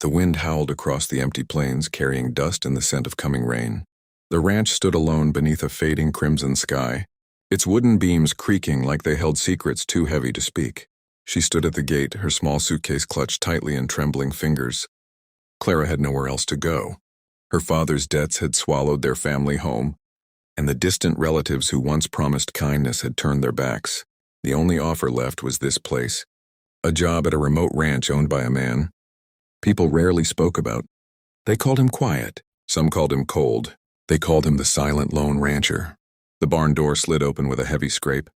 The wind howled across the empty plains, carrying dust and the scent of coming rain. The ranch stood alone beneath a fading crimson sky, its wooden beams creaking like they held secrets too heavy to speak. She stood at the gate, her small suitcase clutched tightly in trembling fingers. Clara had nowhere else to go. Her father's debts had swallowed their family home, and the distant relatives who once promised kindness had turned their backs. The only offer left was this place, a job at a remote ranch owned by a man people rarely spoke about. They called him quiet. Some called him cold. They called him the silent lone rancher. The barn door slid open with a heavy scrape.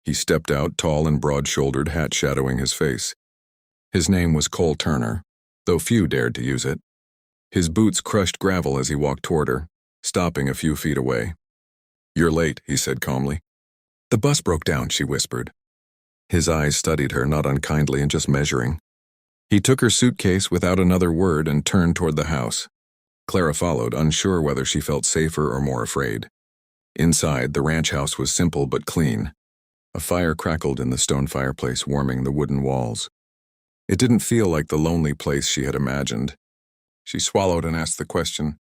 He stepped out, tall and broad-shouldered, hat shadowing his face. His name was Cole Turner, though few dared to use it. His boots crushed gravel as he walked toward her, stopping a few feet away. "You're late," he said calmly. "The bus broke down," she whispered. His eyes studied her, not unkindly and just measuring. He took her suitcase without another word and turned toward the house. Clara followed, unsure whether she felt safer or more afraid. Inside, the ranch house was simple but clean. A fire crackled in the stone fireplace, warming the wooden walls. It didn't feel like the lonely place she had imagined. She swallowed and asked the question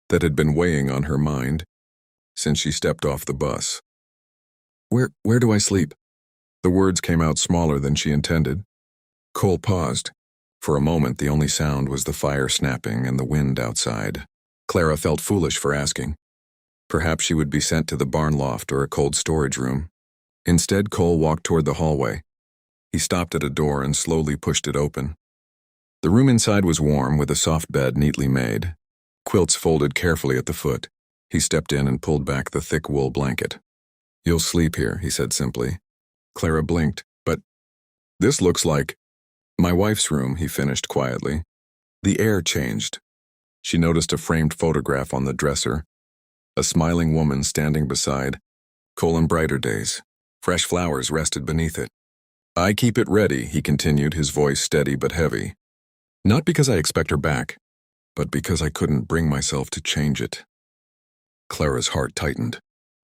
that had been weighing on her mind since she stepped off the bus. Where do I sleep?" The words came out smaller than she intended. Cole paused. For a moment, the only sound was the fire snapping and the wind outside. Clara felt foolish for asking. Perhaps she would be sent to the barn loft or a cold storage room. Instead, Cole walked toward the hallway. He stopped at a door and slowly pushed it open. The room inside was warm, with a soft bed neatly made. Quilts folded carefully at the foot. He stepped in and pulled back the thick wool blanket. "You'll sleep here," he said simply. Clara blinked. "But this looks like my wife's room," he finished quietly. The air changed. She noticed a framed photograph on the dresser, a smiling woman standing beside. Cole in brighter days. Fresh flowers rested beneath it. "I keep it ready," he continued, his voice steady but heavy. "Not because I expect her back, but because I couldn't bring myself to change it." Clara's heart tightened.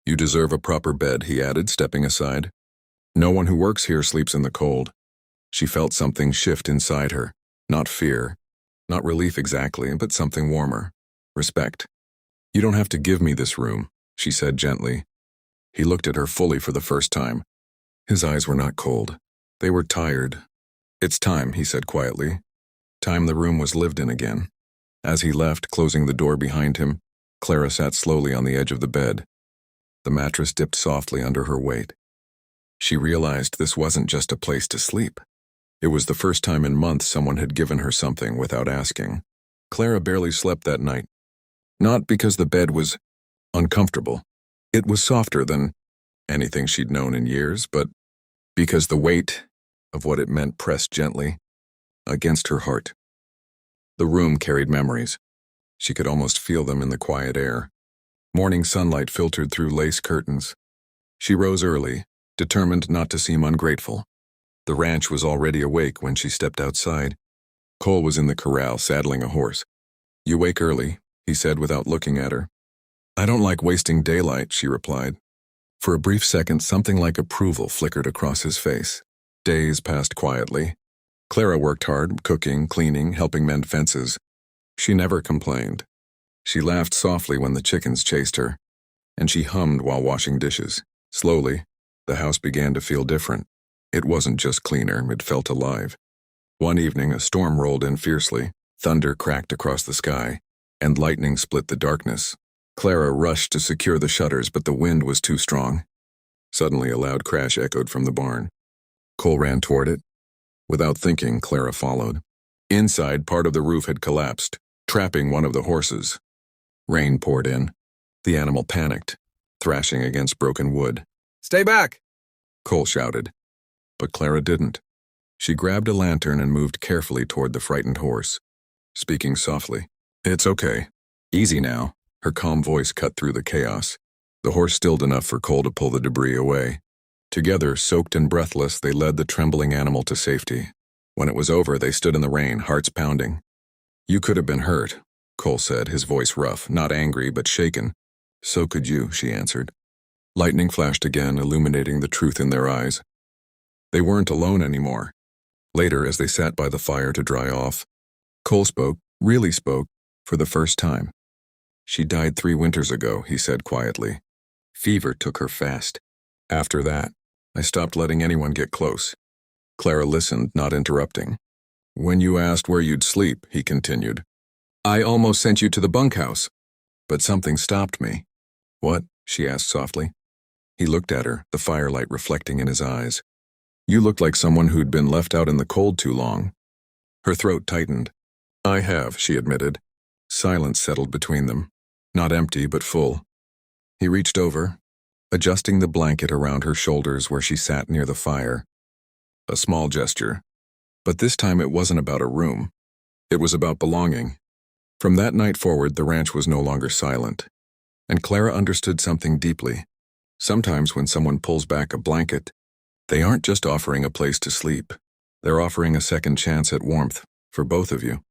"You deserve a proper bed," he added, stepping aside. "No one who works here sleeps in the cold." She felt something shift inside her. Not fear, not relief exactly, but something warmer. Respect. "You don't have to give me this room," she said gently. He looked at her fully for the first time. His eyes were not cold. They were tired. "It's time," he said quietly. Time the room was lived in again. As he left, closing the door behind him, Clara sat slowly on the edge of the bed. The mattress dipped softly under her weight. She realized this wasn't just a place to sleep. It was the first time in months someone had given her something without asking. Clara barely slept that night. Not because the bed was uncomfortable. It was softer than anything she'd known in years, but because the weight of what it meant pressed gently against her heart. The room carried memories. She could almost feel them in the quiet air. Morning sunlight filtered through lace curtains. She rose early, determined not to seem ungrateful. The ranch was already awake when she stepped outside. Cole was in the corral, saddling a horse. "You wake early," he said without looking at her. "I don't like wasting daylight," she replied. For a brief second, something like approval flickered across his face. Days passed quietly. Clara worked hard, cooking, cleaning, helping mend fences. She never complained. She laughed softly when the chickens chased her, and she hummed while washing dishes. Slowly, the house began to feel different. It wasn't just cleaner, it felt alive. One evening, a storm rolled in fiercely. Thunder cracked across the sky, and lightning split the darkness. Clara rushed to secure the shutters, but the wind was too strong. Suddenly, a loud crash echoed from the barn. Cole ran toward it. Without thinking, Clara followed. Inside, part of the roof had collapsed, trapping one of the horses. Rain poured in. The animal panicked, thrashing against broken wood. "Stay back!" Cole shouted. But Clara didn't. She grabbed a lantern and moved carefully toward the frightened horse, speaking softly. "It's okay. Easy now." Her calm voice cut through the chaos. The horse stilled enough for Cole to pull the debris away. Together, soaked and breathless, they led the trembling animal to safety. When it was over, they stood in the rain, hearts pounding. "You could have been hurt," Cole said, his voice rough, not angry but shaken. "So could you," she answered. Lightning flashed again, illuminating the truth in their eyes. They weren't alone anymore. Later, as they sat by the fire to dry off, Cole spoke, really spoke, for the first time. She died 3 winters ago, he said quietly. Fever took her fast. After that, I stopped letting anyone get close. Clara listened, not interrupting. When you asked where you'd sleep, he continued, I almost sent you to the bunkhouse. But something stopped me. What? She asked softly. He looked at her, the firelight reflecting in his eyes. You looked like someone who'd been left out in the cold too long. Her throat tightened. I have, she admitted. Silence settled between them. Not empty, but full. He reached over, adjusting the blanket around her shoulders where she sat near the fire. A small gesture. But this time it wasn't about a room. It was about belonging. From that night forward, the ranch was no longer silent. And Clara understood something deeply. Sometimes when someone pulls back a blanket, they aren't just offering a place to sleep. They're offering a second chance at warmth for both of you.